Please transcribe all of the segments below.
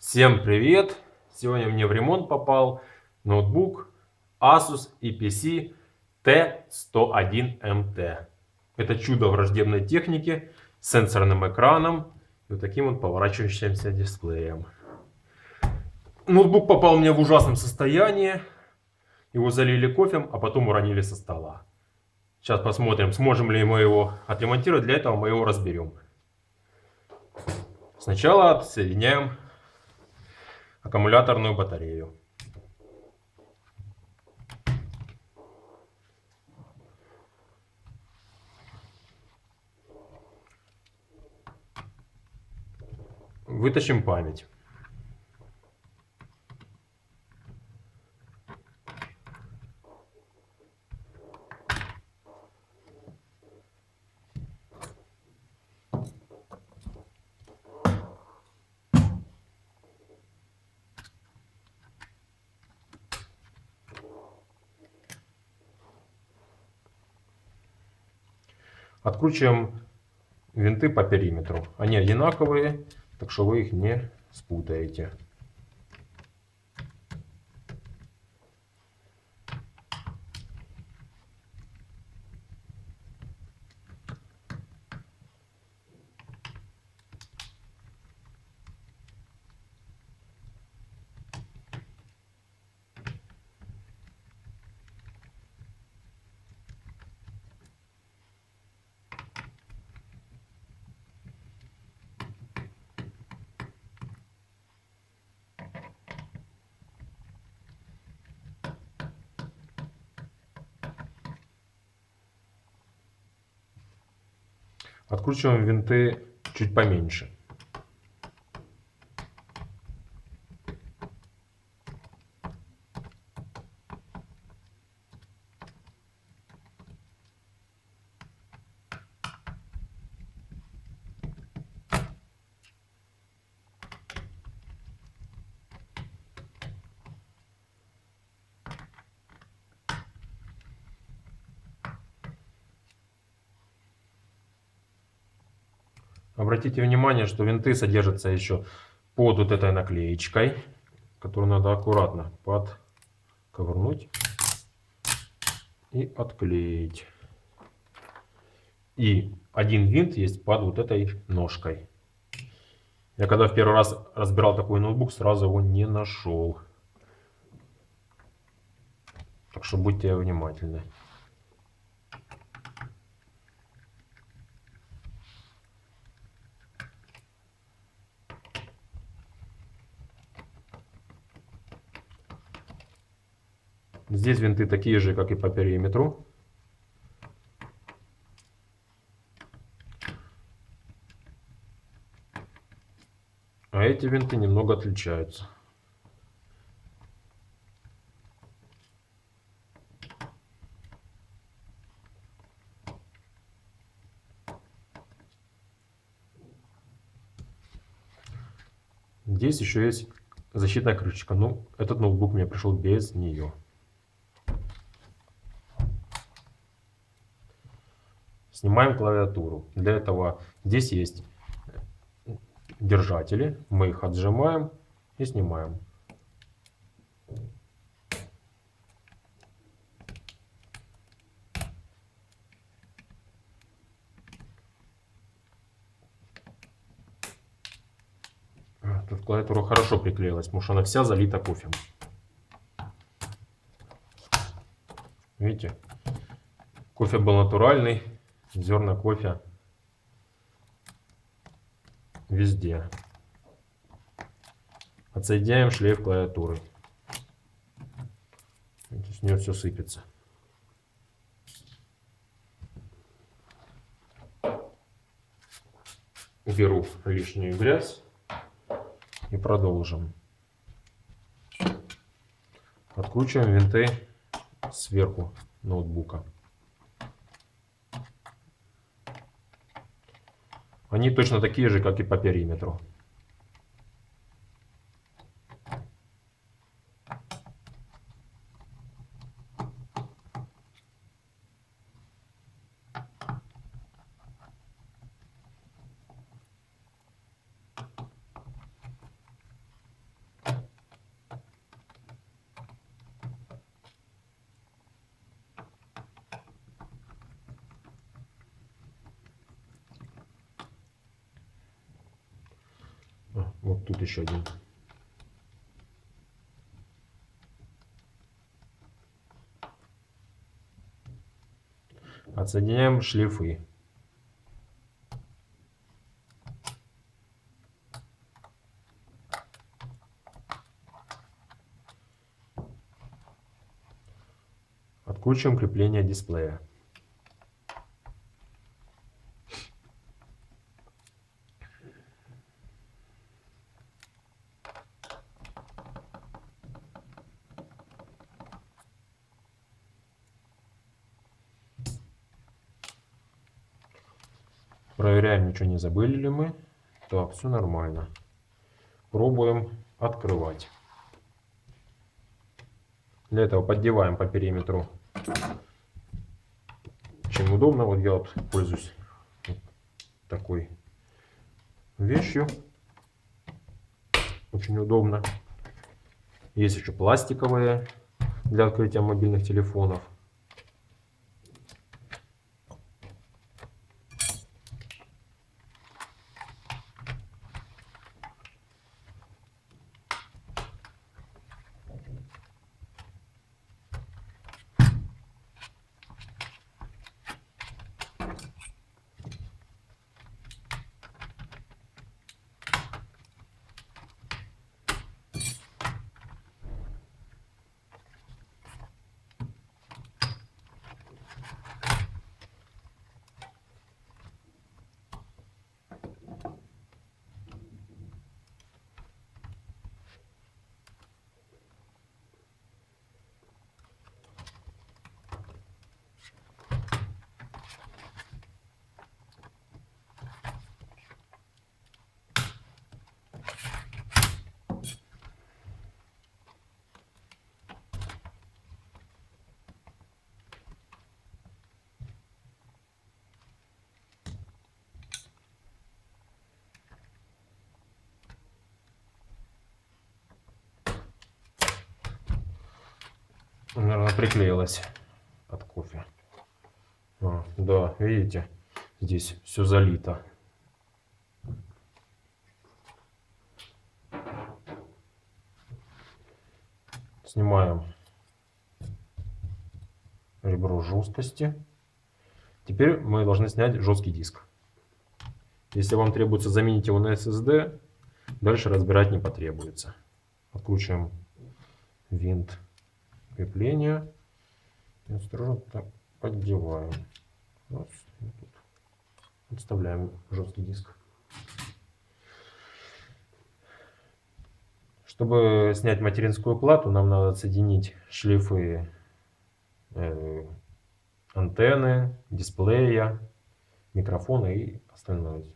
Всем привет! Сегодня мне в ремонт попал ноутбук Asus EPC T101MT. Это чудо враждебной техники с сенсорным экраном и вот таким вот поворачивающимся дисплеем. Ноутбук попал мне в ужасном состоянии. Его залили кофем, а потом уронили со стола. Сейчас посмотрим, сможем ли мы его отремонтировать. Для этого мы его разберем. Сначала отсоединяем аккумуляторную батарею. Вытащим память. Откручиваем винты по периметру. Они одинаковые, так что вы их не спутаете. Откручиваем винты чуть поменьше. Обратите внимание, что винты содержатся еще под вот этой наклеечкой, которую надо аккуратно подковырнуть и отклеить. И один винт есть под вот этой ножкой. Я когда в первый раз разбирал такой ноутбук, сразу его не нашел. Так что будьте внимательны. Здесь винты такие же, как и по периметру. А эти винты немного отличаются. Здесь еще есть защитная крышечка. Ну, этот ноутбук мне пришел без нее. Снимаем клавиатуру. Для этого здесь есть держатели. Мы их отжимаем и снимаем. Тут клавиатура хорошо приклеилась, потому что она вся залита кофем. Видите? Кофе был натуральный. Зерна кофе везде. Отсоединяем шлейф клавиатуры. Видите, с нее все сыпется. Уберу лишнюю грязь и продолжим. Откручиваем винты сверху ноутбука. Они точно такие же, как и по периметру. Вот тут еще один. Отсоединяем шлейфы. Откручиваем крепление дисплея. Проверяем, ничего не забыли ли мы. Так, все нормально. Пробуем открывать. Для этого поддеваем по периметру. Чем удобно. Вот я вот пользуюсь вот такой вещью. Очень удобно. Есть еще пластиковые для открытия мобильных телефонов. Наверное, приклеилась от кофе. Да, видите, здесь все залито. Снимаем ребро жесткости. Теперь мы должны снять жесткий диск. Если вам требуется заменить его на SSD, дальше разбирать не потребуется. Откручиваем винт крепления и осторожно так поддеваем. Вот, тут отставляем жесткий диск. Чтобы снять материнскую плату, нам надо отсоединить шлейфы антенны, дисплея, микрофона и остальное.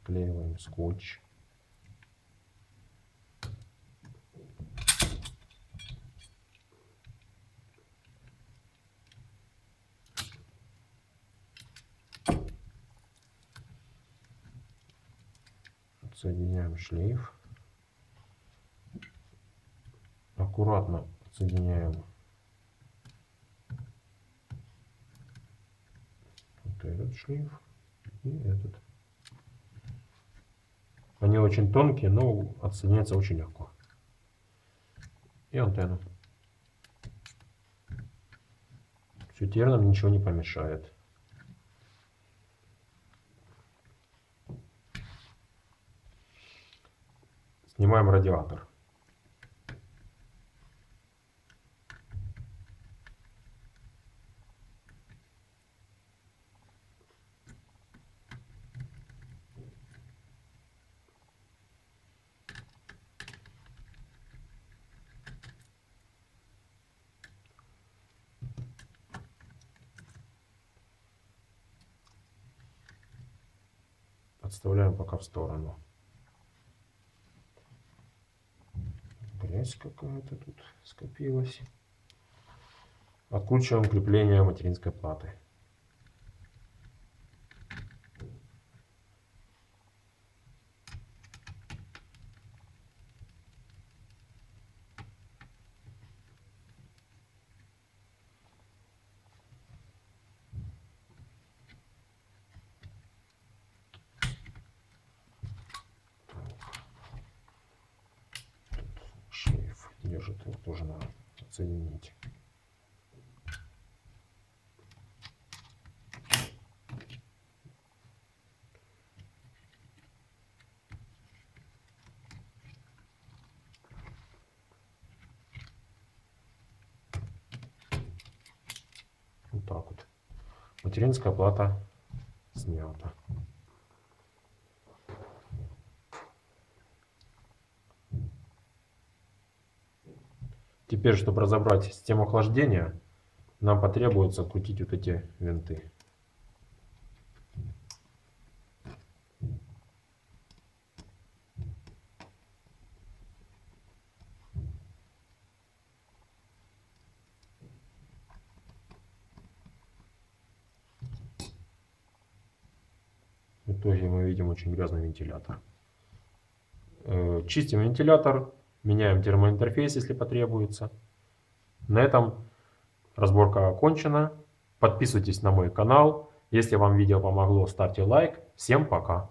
Склеиваем скотч. Соединяем шлейф. Аккуратно соединяем вот этот шлейф и этот. Они очень тонкие, но отсоединяются очень легко. И антенну. Все, теперь нам ничего не помешает. Снимаем радиатор. Отставляем пока в сторону. Грязь какая-то тут скопилась. Откручиваем крепление материнской платы. Это тоже надо отсоединить. Вот так вот. Материнская плата снята. Теперь, чтобы разобрать систему охлаждения, нам потребуется открутить вот эти винты. В итоге мы видим очень грязный вентилятор. Чистим вентилятор, меняем термоинтерфейс, если потребуется. На этом разборка окончена. Подписывайтесь на мой канал. Если вам видео помогло, ставьте лайк. Всем пока!